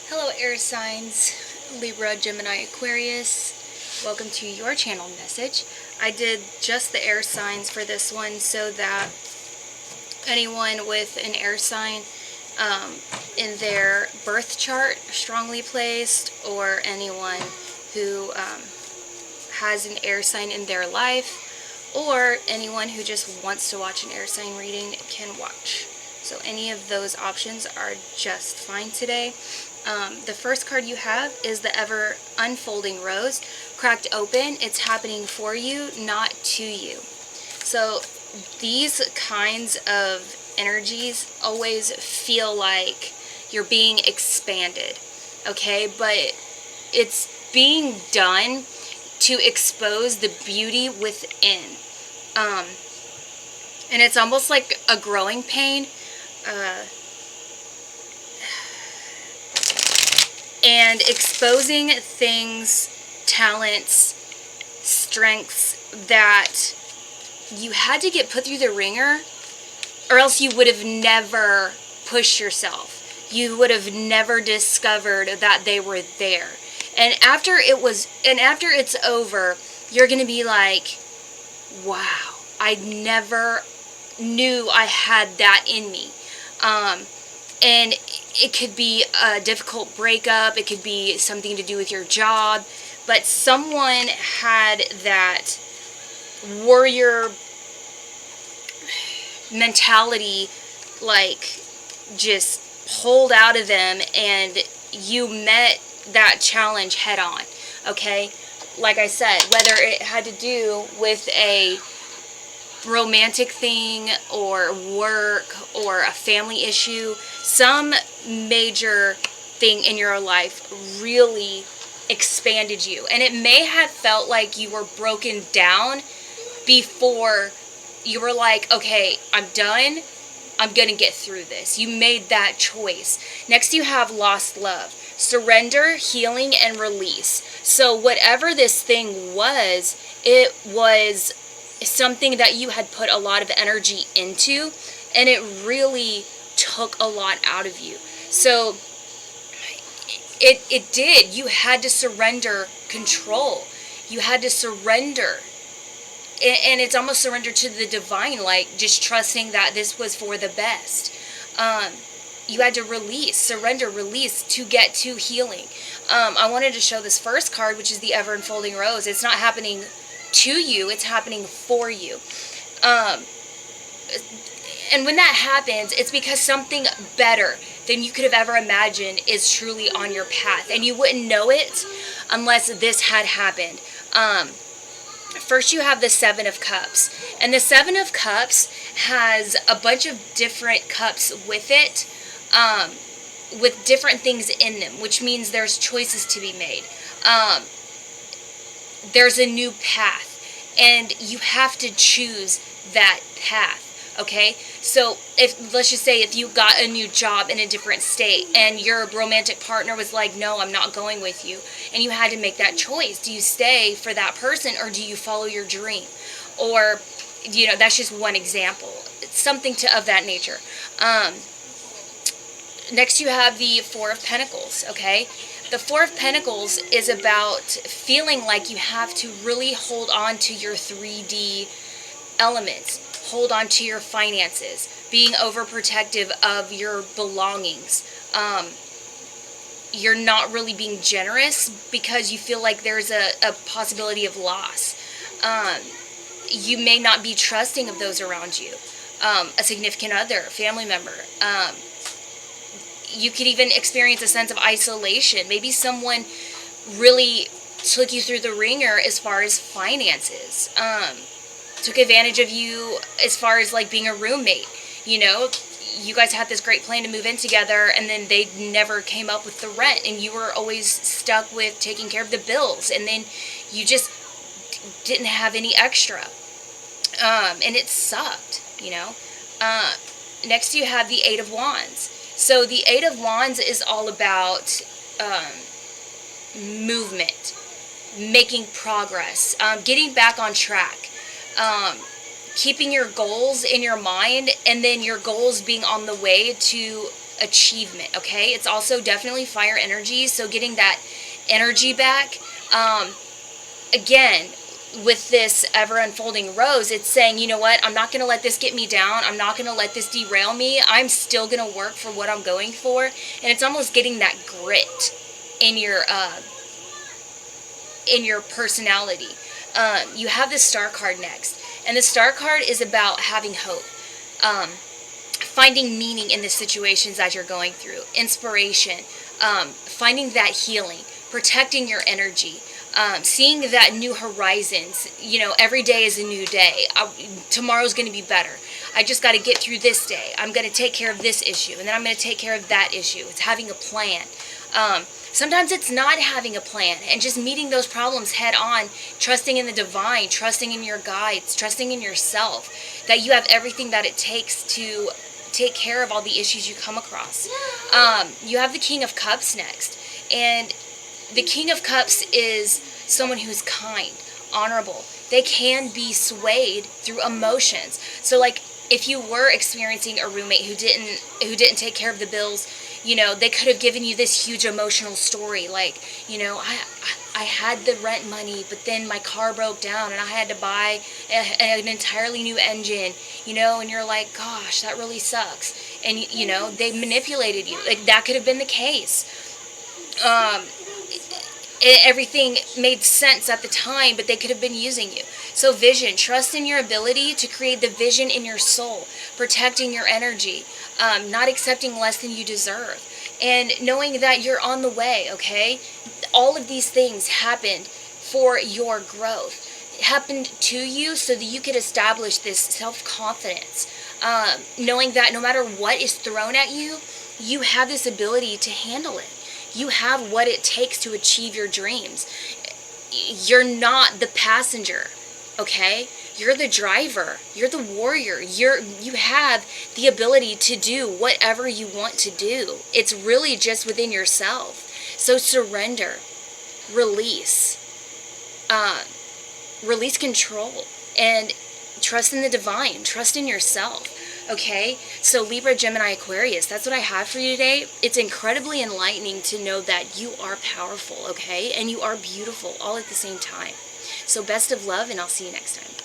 Hello air signs, Libra, Gemini, Aquarius. Welcome to your channel message. I did just the air signs for this one so that anyone with an air sign in their birth chart strongly placed, or anyone who has an air sign in their life, or anyone who just wants to watch an air sign reading can watch. So any of those options are just fine today. The first card you have is the Ever Unfolding Rose. Cracked open, it's happening for you, not to you. So these kinds of energies always feel like you're being expanded, okay? But it's being done to expose the beauty within. And it's almost like a growing pain. And exposing things, talents, strengths that you had to get put through the ringer, or else you would have never pushed yourself. You would have never discovered that they were there. And after it's over, you're going to be like, wow, I never knew I had that in me. And it could be a difficult breakup, it could be something to do with your job, but someone had that warrior mentality, like, just pulled out of them, and you met that challenge head on, okay? Like I said, whether it had to do with a romantic thing or work or a family issue, some major thing in your life really expanded you. And it may have felt like you were broken down before you were like, okay, I'm done, I'm gonna get through this. You made that choice. Next you have lost love. Surrender, healing, and release. So whatever this thing was, it was something that you had put a lot of energy into, and it really took a lot out of you. So it did. You had to surrender control. You had to surrender. And it's almost surrender to the divine, like just trusting that this was for the best. You had to release, surrender, release to get to healing. I wanted to show this first card, which is the Ever Unfolding Rose. It's not happening to you, it's happening for you. And when that happens, it's because something better than you could have ever imagined is truly on your path. And you wouldn't know it unless this had happened. First you have the Seven of Cups. And the Seven of Cups has a bunch of different cups with it, with different things in them, which means there's choices to be made. There's a new path, and you have to choose that path, okay? So let's just say if you got a new job in a different state and your romantic partner was like, no, I'm not going with you, and you had to make that choice. Do you stay for that person, or do you follow your dream? Or, you know, that's just one example. It's something of that nature. Next you have the Four of Pentacles, okay? The Four of Pentacles is about feeling like you have to really hold on to your 3D elements, hold on to your finances, being overprotective of your belongings. You're not really being generous because you feel like there's a possibility of loss. You may not be trusting of those around you, a significant other, family member. You could even experience a sense of isolation. Maybe someone really took you through the ringer as far as finances. Took advantage of you as far as like being a roommate. You know, you guys had this great plan to move in together, and then they never came up with the rent, and you were always stuck with taking care of the bills, and then you just didn't have any extra. And it sucked, you know. Next you have the Eight of Wands. So the Eight of Wands is all about movement, making progress, getting back on track, keeping your goals in your mind, and then your goals being on the way to achievement, okay? It's also definitely fire energy, so getting that energy back. Again, with this ever unfolding rose, it's saying, you know what, I'm not going to let this get me down. I'm not going to let this derail me. I'm still going to work for what I'm going for. And it's almost getting that grit in your personality. You have the Star card next, and the Star card is about having hope, finding meaning in the situations that you're going through, inspiration, finding that healing, protecting your energy, seeing that new horizons. You know, every day is a new day. Tomorrow's going to be better. I just got to get through this day. I'm going to take care of this issue, and then I'm going to take care of that issue. It's having a plan. Sometimes it's not having a plan and just meeting those problems head on, trusting in the divine, trusting in your guides, trusting in yourself, that you have everything that it takes to take care of all the issues you come across. You have the King of Cups next, and the King of Cups is someone who's kind, honorable. They can be swayed through emotions. So like, if you were experiencing a roommate who didn't take care of the bills, you know, they could have given you this huge emotional story, like, you know, I had the rent money, but then my car broke down and I had to buy an entirely new engine, you know, and you're like, gosh, that really sucks. And, you know, they manipulated you. Like, that could have been the case. Everything made sense at the time, but they could have been using you. So vision, trust in your ability to create the vision in your soul, protecting your energy, not accepting less than you deserve, and knowing that you're on the way, okay? All of these things happened for your growth. It happened to you so that you could establish this self-confidence, knowing that no matter what is thrown at you, you have this ability to handle it. You have what it takes to achieve your dreams. You're not the passenger, okay? You're the driver. You're the warrior. You have the ability to do whatever you want to do. It's really just within yourself. So surrender, release, release control, and trust in the divine. Trust in yourself. Okay, so Libra, Gemini, Aquarius, that's what I have for you today. It's incredibly enlightening to know that you are powerful, okay? And you are beautiful all at the same time. So best of love, and I'll see you next time.